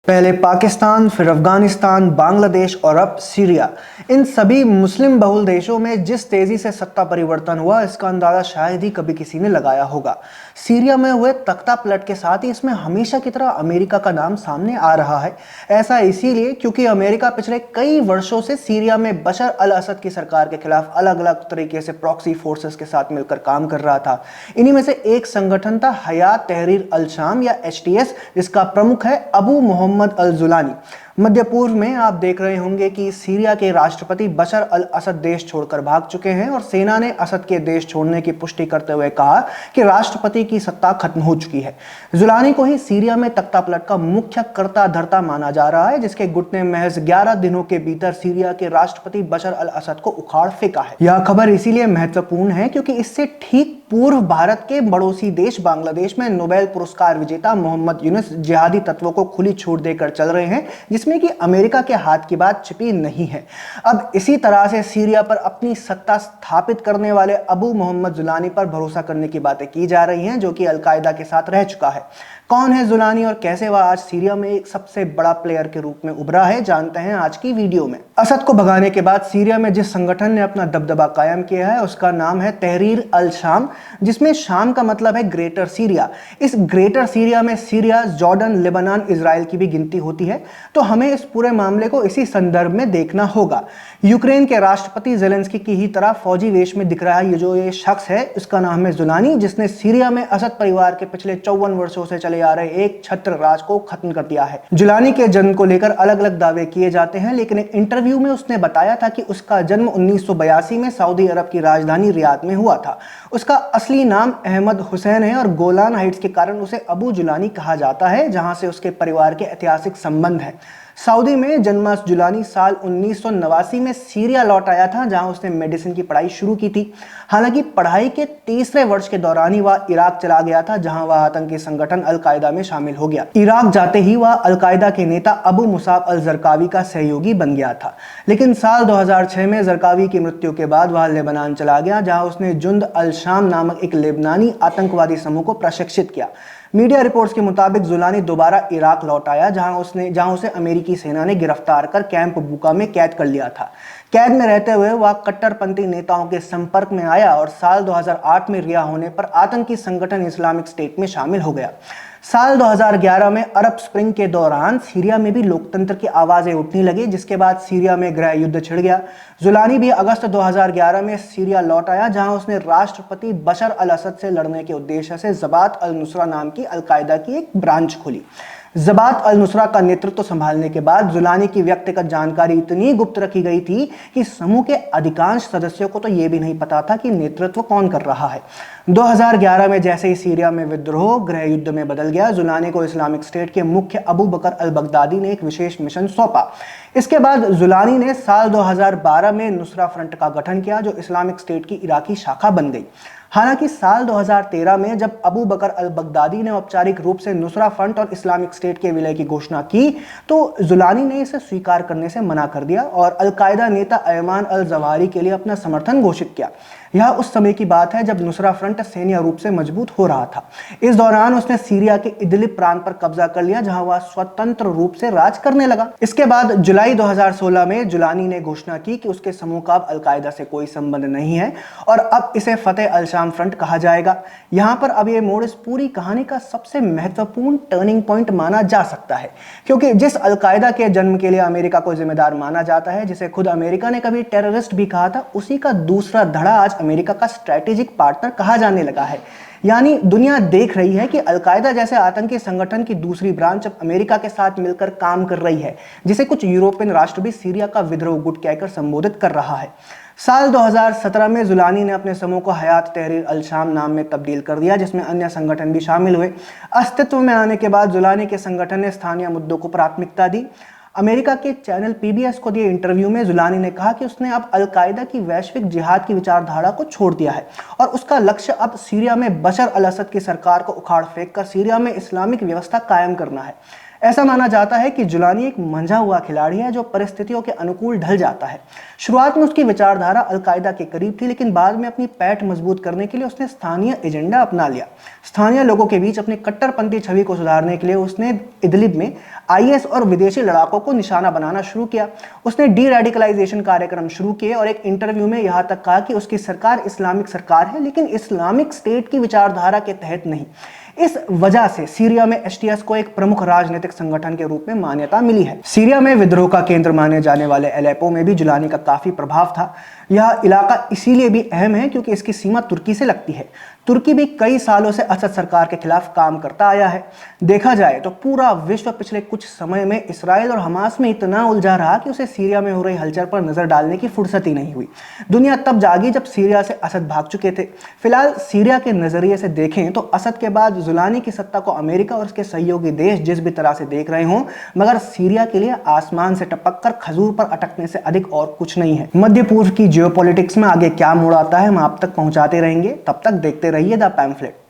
पहले पाकिस्तान, फिर अफगानिस्तान, बांग्लादेश और अब सीरिया। इन सभी मुस्लिम बहुल देशों में जिस तेजी से सत्ता परिवर्तन हुआ, इसका अंदाजा शायद ही कभी किसी ने लगाया होगा। सीरिया में हुए तख्ता पलट के साथ ही इसमें हमेशा की तरह अमेरिका का नाम सामने आ रहा है। ऐसा इसीलिए क्योंकि अमेरिका पिछले कई वर्षों से सीरिया में बशर अल असद की सरकार के खिलाफ अलग अलग तरीके से प्रॉक्सी फोर्सेस के साथ मिलकर काम कर रहा था। इन्हीं में से एक संगठन था हयात तहरीर अल शाम या HTS, जिसका प्रमुख है अबू मोहम्मद अल जुलानी। मध्य पूर्व में आप देख रहे होंगे कि सीरिया के राष्ट्रपति बशर अल असद देश छोड़कर भाग चुके हैं और सेना ने असद के देश छोड़ने की पुष्टि करते हुए कहा कि राष्ट्रपति की सत्ता खत्म हो चुकी है। जुलानी को ही सीरिया में तख्तापलट का मुख्य कर्ता धर्ता माना जा रहा है, जिसके गुट ने महज 11 दिनों के भीतर सीरिया के राष्ट्रपति बशर अल असद को उखाड़ फेंका है। यह खबर इसीलिए महत्वपूर्ण है क्योंकि इससे ठीक पूर्व भारत के पड़ोसी देश बांग्लादेश में नोबेल पुरस्कार विजेता मोहम्मद यूनुस जिहादी तत्वों को खुली छूट देकर चल रहे हैं, जिसमें कि अमेरिका के हाथ की बात छिपी नहीं है। अब इसी तरह से सीरिया पर अपनी सत्ता स्थापित करने वाले अबू मोहम्मद जुलानी पर भरोसा करने की बातें की जा रही हैं, जो कि अलकायदा के साथ रह चुका है। कौन है जुलानी और कैसे वह आज सीरिया में एक सबसे बड़ा प्लेयर के रूप में उभरा है, जानते हैं आज की वीडियो में। असद को भगाने के बाद सीरिया में जिस संगठन ने अपना दबदबा कायम किया है उसका नाम है तहरीर अल शाम, जिसमें शाम का मतलब है ग्रेटर सीरिया। इस ग्रेटर सीरिया में सीरिया, जॉर्डन, लेबनान, इजराइल की भी गिनती होती है। तो हमें इस पूरे मामले को इसी संदर्भ में देखना होगा। यूक्रेन के राष्ट्रपति जेलेंस्की की ही तरह फौजी वेश में दिख रहा है ये शख्स है, इसका नाम है जुलानी, जिसने सीरिया में असद परिवार के पिछले 54 वर्षों से चले आ रहे एक छत्र राज को खत्म कर दिया है। जुलानी के जन्म को लेकर अलग अलग दावे किए जाते हैं, लेकिन एक इंटरव्यू में उसने बताया था कि उसका जन्म 1982 में सऊदी अरब की राजधानी रियाद में हुआ था। उसका असली नाम अहमद हुसैन है और गोलान हाइट्स के कारण उसे अबू जुलानी कहा जाता है, जहां से उसके परिवार के ऐतिहासिक संबंध हैं। सऊदी में जन्मा जुलानी साल 1989 में सीरिया लौट आया था, जहां उसने मेडिसिन की पढ़ाई शुरू की थी। हालांकि पढ़ाई के तीसरे वर्ष के दौरान ही वह इराक चला गया था, जहां वह आतंकी संगठन अल-कायदा में शामिल हो गया। इराक जाते ही वह अल-कायदा के नेता अबू मुसाब अल जरकावी का सहयोगी बन गया था। लेकिन साल 2006 में जरकावी की मृत्यु के बाद वह लेबनान चला गया, जहां उसने जुंद अल शाम नामक एक लेबनानी आतंकवादी समूह को प्रशिक्षित किया। मीडिया रिपोर्ट्स के मुताबिक जुलानी दोबारा इराक लौट आया, जहां उसे अमेरिकी सेना ने गिरफ्तार कर कैंप बुका में कैद कर लिया था। कैद में रहते हुए वह कट्टरपंथी नेताओं के संपर्क में आया और साल 2008 में रिहा होने पर आतंकी संगठन इस्लामिक स्टेट में शामिल हो गया। साल 2011 में अरब स्प्रिंग के दौरान सीरिया में भी लोकतंत्र की आवाजें उठने लगी, जिसके बाद सीरिया में गृह युद्ध छिड़ गया। जुलानी भी अगस्त 2011 में सीरिया लौट आया, जहां उसने राष्ट्रपति बशर अल असद से लड़ने के उद्देश्य से जबात अल नुसरा नाम की अल-कायदा की एक ब्रांच खोली। जबात अल नुसरा का नेतृत्व संभालने के बाद जुलानी की व्यक्तिगत जानकारी इतनी गुप्त रखी गई थी कि समूह के अधिकांश सदस्यों को तो यह भी नहीं पता था कि नेतृत्व कौन कर रहा है। 2011 में जैसे ही सीरिया में विद्रोह गृह युद्ध में बदल गया, जुलानी को इस्लामिक स्टेट के मुख्य अबू बकर अल बगदादी ने एक विशेष मिशन सौंपा। इसके बाद जुलानी ने साल 2012 में नुसरा फ्रंट का गठन किया, जो इस्लामिक स्टेट की इराकी शाखा बन गई। हालांकि साल 2013 में जब अबू बकर अल बगदादी ने औपचारिक रूप से नुसरा फ्रंट और इस्लामिक स्टेट के विलय की घोषणा की, तो जुलानी ने इसे स्वीकार करने से मना कर दिया और अल-कायदा नेता अयमान अल जवाहिरी के लिए अपना समर्थन घोषित किया। यह उस समय की बात है जब नुसरा फ्रंट सैन्य रूप से मजबूत हो रहा था। इस दौरान उसने सीरिया के इदलिब प्रांत पर कब्जा कर लिया, जहां वह स्वतंत्र रूप से राज करने लगा। इसके बाद जुलाई 2016 में जुलानी ने घोषणा की कि उसके समूह का अब अल-कायदा से कोई संबंध नहीं है और अब इसे फतेह अल शाम फ्रंट कहा जाएगा। यहां पर अब यह मोड़ इस पूरी कहानी का सबसे महत्वपूर्ण टर्निंग पॉइंट माना जा सकता है, क्योंकि जिस अल-कायदा के जन्म के लिए अमेरिका को जिम्मेदार माना जाता है, जिसे खुद अमेरिका ने कभी टेररिस्ट भी कहा था, उसी का दूसरा धड़ा आज अमेरिका का स्ट्रैटेजिक पार्टनर कहा जाने लगा है। यानी दुनिया देख रही है कि अल-कायदा जैसे आतंकी संगठन की दूसरी ब्रांच अब अमेरिका के साथ मिलकर काम कर रही है, जिसे कुछ यूरोपियन राष्ट्र भी सीरिया का विद्रोह गुट कहकर संबोधित कर रहा है। साल 2017 में जुलानी ने अपने समूह को हयात तहरीर अल शाम नाम में तब्दील कर दिया, जिसमें अन्य संगठन भी शामिल हुए। अस्तित्व में आने के बाद जुलानी के संगठन ने स्थानीय मुद्दों को प्राथमिकता दी। अमेरिका के चैनल PBS को दिए इंटरव्यू में जुलानी ने कहा कि उसने अब अल-कायदा की वैश्विक जिहाद की विचारधारा को छोड़ दिया है और उसका लक्ष्य अब सीरिया में बशर अल असद की सरकार को उखाड़ फेंक कर सीरिया में इस्लामिक व्यवस्था कायम करना है। ऐसा माना जाता है कि जुलानी एक मंझा हुआ खिलाड़ी है जो परिस्थितियों के अनुकूल ढल जाता है। शुरुआत में उसकी विचारधारा अलकायदा के करीब थी, लेकिन बाद में अपनी पैठ मजबूत करने के लिए उसने स्थानीय एजेंडा अपना लिया। स्थानीय लोगों के बीच अपनी कट्टरपंथी छवि को सुधारने के लिए उसने इदलिब में आईएस और विदेशी लड़ाकों को निशाना बनाना शुरू किया। उसने डी रेडिकलाइजेशन कार्यक्रम शुरू किए और एक इंटरव्यू में यहां तक कहा कि उसकी सरकार इस्लामिक सरकार है, लेकिन इस्लामिक स्टेट की विचारधारा के तहत नहीं। इस वजह से सीरिया में एचटीएस को एक प्रमुख राजनीतिक संगठन के रूप में मान्यता मिली है। सीरिया में विद्रोह का केंद्र माने जाने वाले एलेपो में भी जुलानी का काफी प्रभाव था। यह इलाका इसीलिए भी अहम है क्योंकि इसकी सीमा तुर्की से लगती है। तुर्की भी कई सालों से असद सरकार के खिलाफ काम करता आया है। देखा जाए तो पूरा विश्व पिछले कुछ समय में इसराइल और हमास में इतना उलझा रहा कि उसे सीरिया में हो रही हलचल पर नजर डालने की फुर्सत ही नहीं हुई। दुनिया तब जागी जब सीरिया से असद भाग चुके थे। फिलहाल सीरिया के नजरिए से देखें तो असद के बाद जुलानी की सत्ता को अमेरिका और उसके सहयोगी देश जिस भी तरह से देख रहे हों, मगर सीरिया के लिए आसमान से टपक कर खजूर पर अटकने से अधिक और कुछ नहीं है। मध्य पूर्व की जियोपॉलिटिक्स में आगे क्या मोड़ आता है हम आप तक पहुंचाते रहेंगे। तब तक देखते रहिए द पैम्फलेट।